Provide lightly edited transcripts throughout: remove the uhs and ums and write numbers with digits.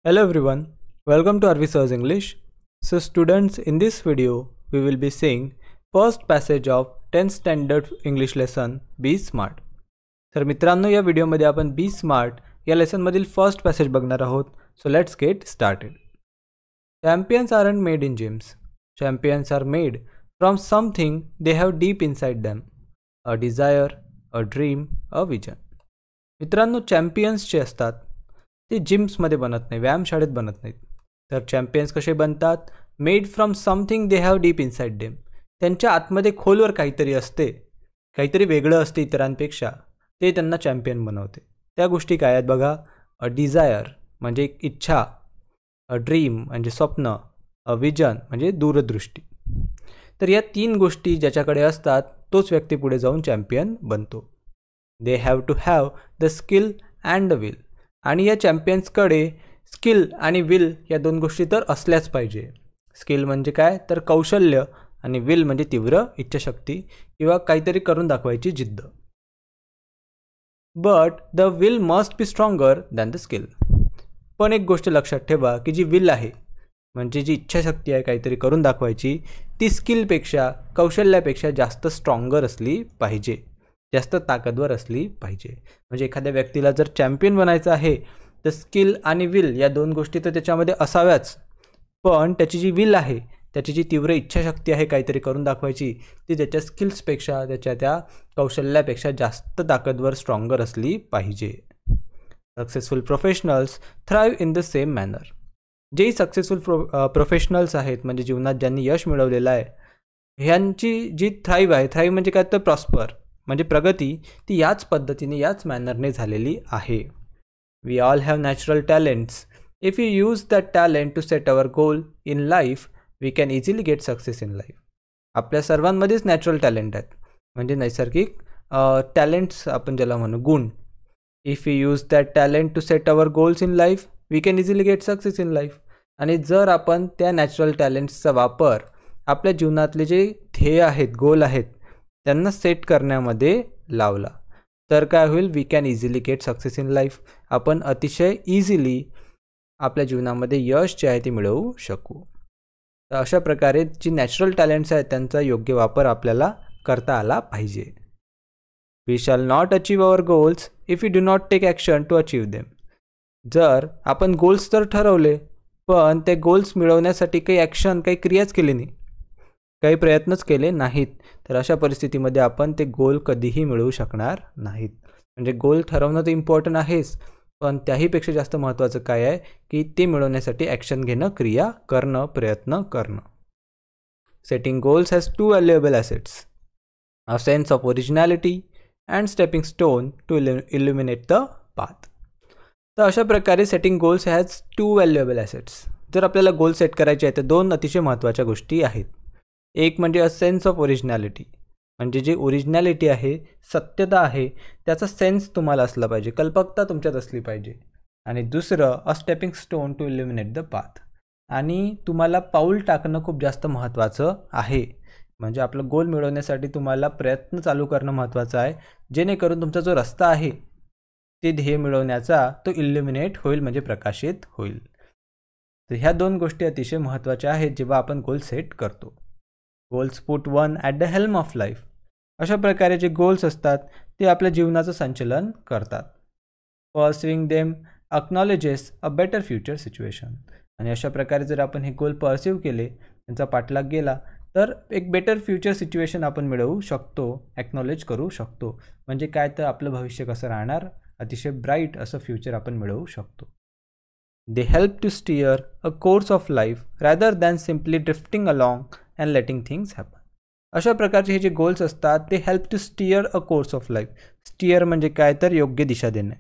Hello everyone, welcome to Arvisa's English. So students, in this video we will be seeing first passage of 10th standard English lesson Be Smart. तर मित्रांनो, या व्हिडिओमध्ये आपण बी smart या lesson मधील first passage बघणार आहोत. So let's get started. Champions aren't made in gyms. Champions are made from something they have deep inside them. A desire, a dream, a vision. मित्रांनो, चॅम्पियन्स जे असतात ते जिम्समध्ये बनत नाही, व्यायामशाळेत बनत नाहीत. तर चॅम्पियन्स कसे बनतात? Made from something they have deep inside them. त्यांच्या आतमध्ये खोलवर काहीतरी असते, काहीतरी वेगळं असते इतरांपेक्षा, ते त्यांना चॅम्पियन बनवते. त्या गोष्टी काय आहेत बघा. अ डिझायर म्हणजे एक इच्छा, अ ड्रीम म्हणजे स्वप्न, अ विजन म्हणजे दूरदृष्टी. तर या तीन गोष्टी ज्याच्याकडे असतात तोच व्यक्ती पुढे जाऊन चॅम्पियन बनतो. They have to have the skill and the will. आणि या चॅम्पियन्सकडे स्किल आणि विल या दोन गोष्टी तर असल्याच पाहिजे. स्किल म्हणजे काय तर कौशल्य, आणि विल म्हणजे तीव्र इच्छाशक्ती किंवा काहीतरी करून दाखवायची जिद्द. But the will must be stronger than the skill. पण एक गोष्ट लक्षात ठेवा की जी विल आहे म्हणजे जी इच्छाशक्ती आहे काहीतरी करून दाखवायची, ती स्किलपेक्षा, कौशल्यापेक्षा जास्त स्ट्रॉंगर असली पाहिजे, जास्त ताकदवर असली पाहिजे. म्हणजे एखाद्या व्यक्तीला जर चॅम्पियन बनायचं आहे तर स्किल आणि विल या दोन गोष्टी तर त्याच्यामध्ये असाव्याच, पण त्याची जी विल आहे, त्याची जी तीव्र इच्छाशक्ती आहे काहीतरी करून दाखवायची, ती त्याच्या स्किल्सपेक्षा, त्याच्या त्या कौशल्यापेक्षा जास्त ताकदवर, स्ट्रॉंगर असली पाहिजे. Successful professionals thrive in the same manner. जेही सक्सेसफुल प्रोफेशनल्स आहेत म्हणजे जीवनात ज्यांनी यश मिळवलेलं आहे, ह्यांची जी थ्राईव्ह आहे, थ्राईव्ह म्हणजे काय तर प्रॉस्पर म्हणजे प्रगती, ती याच पद्धतीने, याच मॅनरने झालेली आहे. We all have natural talents. If you use that talent to set our goal in life, we can easily get success in life. आपल्या सर्वांमध्येच नॅचरल टॅलेंट आहेत, म्हणजे नैसर्गिक टॅलेंट्स आपण ज्याला म्हणू, गुण. If you use that talent to set our goals in life, we can easily get success in life. आणि जर आपण त्या नॅचरल टॅलेंट्सचा वापर आपल्या जीवनातले जे ध्येय आहेत, गोल आहेत, त्यांना सेट करण्यामध्ये लावला तर काय होईल? We can easily get success in life. आपण अतिशय इझिली आपल्या जीवनामध्ये यश जे आहे ते मिळवू शकू. तर अशा प्रकारे जी नॅचरल टॅलेंट्स आहेत त्यांचा योग्य वापर आपल्याला करता आला पाहिजे. We shall not achieve our goals if you do not take action to achieve them. जर आपण गोल्स तर ठरवले, पण ते गोल्स मिळवण्यासाठी काही ॲक्शन, काही क्रियाच केली नाही, काही प्रयत्नच केले नाहीत, तर अशा परिस्थितीमध्ये आपण ते गोल कधीही मिळवू शकणार नाहीत. म्हणजे गोल ठरवणं तर इम्पॉर्टंट आहेच, पण त्याहीपेक्षा जास्त महत्त्वाचं काय आहे की ते मिळवण्यासाठी ॲक्शन घेणं, क्रिया करणं, प्रयत्न करणं. Setting goals has to valuable assets, a sense of originality and stepping stone to illuminate the path. तर अशा प्रकारे setting goals has to valuable assets. जर आपल्याला गोल सेट करायचे आहे तर दोन अतिशय महत्त्वाच्या गोष्टी आहेत. एक म्हणजे अ सेन्स ऑफ ओरिजिनॅलिटी, म्हणजे जे ओरिजिनॅलिटी आहे, सत्यता आहे, त्याचा सेन्स तुम्हाला असला पाहिजे, कल्पकता तुमच्यात असली पाहिजे. आणि दुसरं a stepping stone to illuminate the path. आणि तुम्हाला पाऊल टाकणं खूप जास्त महत्त्वाचं आहे. म्हणजे आपलं गोल मिळवण्यासाठी तुम्हाला प्रयत्न चालू करणं महत्त्वाचं आहे, जेणेकरून तुमचा जो रस्ता आहे ते ध्येय मिळवण्याचा तो इल्युमिनेट होईल, म्हणजे प्रकाशित होईल. तर ह्या दोन गोष्टी अतिशय महत्त्वाच्या आहेत जेव्हा आपण गोल सेट करतो. Goals put one at the helm of life. अशा प्रकारे जे गोल्स असतात ते आपल्या जीवनाचं संचलन करतात. Pursuing them acknowledges a better future situation. आणि अशा प्रकारे जर आपण हे गोल पर्स्यू केले, त्यांचा पाठलाग गेला, तर एक बेटर फ्युचर सिच्युएशन आपण मिळवू शकतो, ॲक्नॉलेज करू शकतो. म्हणजे काय तर आपलं भविष्य कसं राहणार, अतिशय ब्राईट असं फ्युचर आपण मिळवू शकतो. They help to steer a course of life rather than simply drifting along and letting things happen. अशा प्रकारचे हे जे गोल्स असतात ते help to steer a course of life. Steer म्हणजे काय तर योग्य दिशा देणे.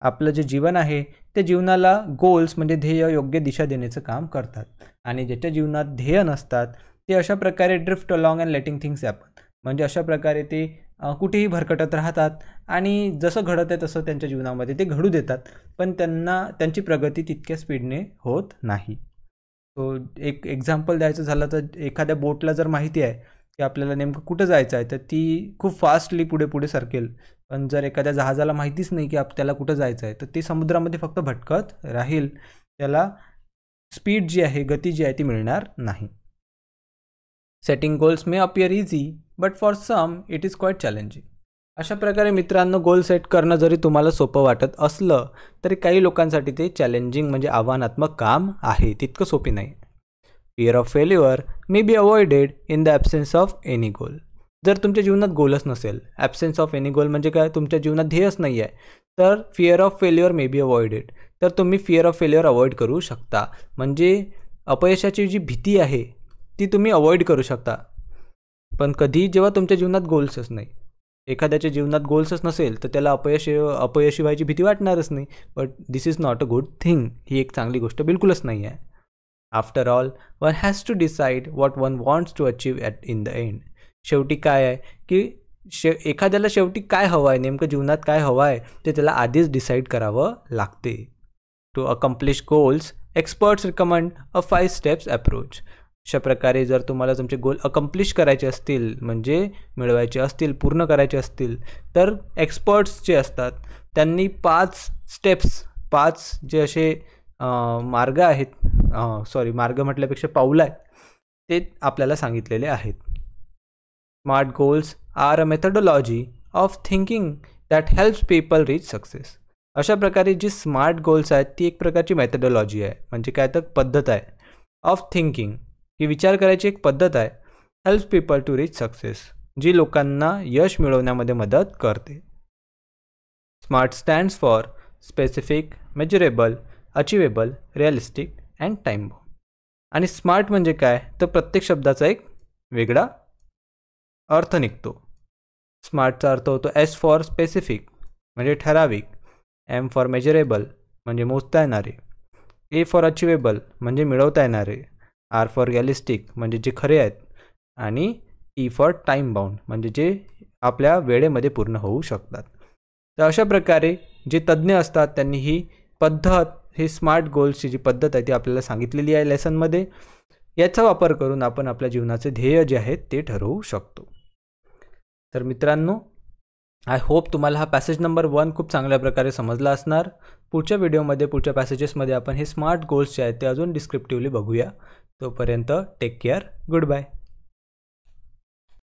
आपलं जे जीवन आहे ते जीवनाला गोल्स म्हणजे ध्येय, योग्य दिशा देण्याचं काम करतात. आणि ज्याच्या जीवनात ध्येय नसतात ते अशा प्रकारे drift along and letting things happen, म्हणजे अशा प्रकारे ते कुठेही भरकटत राहतात आणि जसं घडत आहे तसं त्यांच्या जीवनामध्ये ते घडू देतात, पण त्यांची प्रगती तितक्या स्पीडने होत नाही. सो एक एक्झाम्पल द्यायचं झालं तर एखाद्या बोटला जर माहिती आहे की आपल्याला नेमकं कुठं जायचं आहे तर ती खूप फास्टली पुढे पुढे सरकेल. पण जर एखाद्या जहाजाला माहितीच नाही की आपल्याला कुठं जायचं आहे तर ते समुद्रामध्ये फक्त भटकत राहील. त्याला स्पीड जी आहे, गती जी आहे ती मिळणार नाही. Setting goals may appear easy but for some it is quite challenging. अशा प्रकारे मित्रांनो, गोल सेट करणं जरी तुम्हाला सोपं वाटत असलं तरी काही लोकांसाठी ते चॅलेंजिंग म्हणजे आव्हानात्मक काम आहे, तितकं सोपी नाही. Fear of failure may be avoided in the absence of any गोल. जर तुमच्या जीवनात गोलच नसेल, ॲब्सेन्स ऑफ एनी गोल म्हणजे काय, तुमच्या जीवनात ध्येयच नाही आहे, तर fear of failure may be avoided. तर तुम्ही फिअर ऑफ फेल्युअर अवॉइड करू शकता. म्हणजे अपयशाची जी भीती आहे ती तुम्ही अवॉइड करू शकता. पण कधी जेव्हा तुमच्या जीवनात गोल्सच नाही, एखाद्याच्या जीवनात गोल्सच नसेल तर त्याला अपयशी व्हायची भीती वाटणारच नाही. But this is not a good thing. ही एक चांगली गोष्ट बिलकुलच नाही आहे. After all one has to decide what one wants to achieve at in the end. शेवटी काय आहे की एखाद्याला शेवटी काय हवं आहे, नेमकं जीवनात काय हवं आहे ते त्याला आधीच डिसाईड करावं लागते. To accomplish goals experts recommend a 5 steps approach. अशा प्रकारे जर तुम्हाला तुमचे गोल अकम्प्लिश करायचे असतील, म्हणजे मिळवायचे असतील, पूर्ण करायचे असतील, तर एक्सपर्ट्स जे असतात त्यांनी 5 स्टेप्स, 5 जे असे मार्ग आहेत, मार्ग म्हटल्यापेक्षा पाऊलं आहेत, ते आपल्याला सांगितलेले आहेत. Smart goals are a methodology of thinking that helps people reach success. अशा प्रकारे जी स्मार्ट गोल्स आहेत ती एक प्रकारची मेथडॉलॉजी आहे, म्हणजे काय तर पद्धत आहे, ऑफ थिंकिंग, ही विचार करायची एक पद्धत आहे, helps people to reach success, जी लोकांना यश मिळवण्यामध्ये मदत करते. SMART stands for specific, measurable, achievable, realistic and time bound. आणि स्मार्ट म्हणजे काय तर प्रत्येक शब्दाचा एक वेगळा अर्थ निघतो. स्मार्टचा अर्थ होतो एस फॉर स्पेसिफिक म्हणजे ठराविक, एम फॉर मेजरेबल म्हणजे मोजता येणारे, ए फॉर अचिवेबल म्हणजे मिळवता येणारे, आर फॉर रिअलिस्टिक म्हणजे जे खरे आहेत, आणि टी फॉर टाईम बाउंड म्हणजे जे आपल्या वेळेमध्ये पूर्ण होऊ शकतात. तर अशा प्रकारे जे तज्ज्ञ असतात त्यांनी ही पद्धत, ही स्मार्ट गोल्सची जी पद्धत आहे ती आपल्याला सांगितलेली आहे लेसनमध्ये. याचा वापर करून आपण आपल्या जीवनाचे ध्येय जे आहेत ते ठरवू शकतो. तर मित्रांनो, आय होप तुम्हाला हा पॅसेज नंबर 1 खूप चांगल्या प्रकारे समजला असणार. पुढच्या व्हिडिओमध्ये, पुढच्या पॅसेजेसमध्ये आपण हे स्मार्ट गोल्स जे आहेत ते अजून डिस्क्रिप्टिव्हली बघूया. तोपर्यंत टेक केअर, गुड बाय.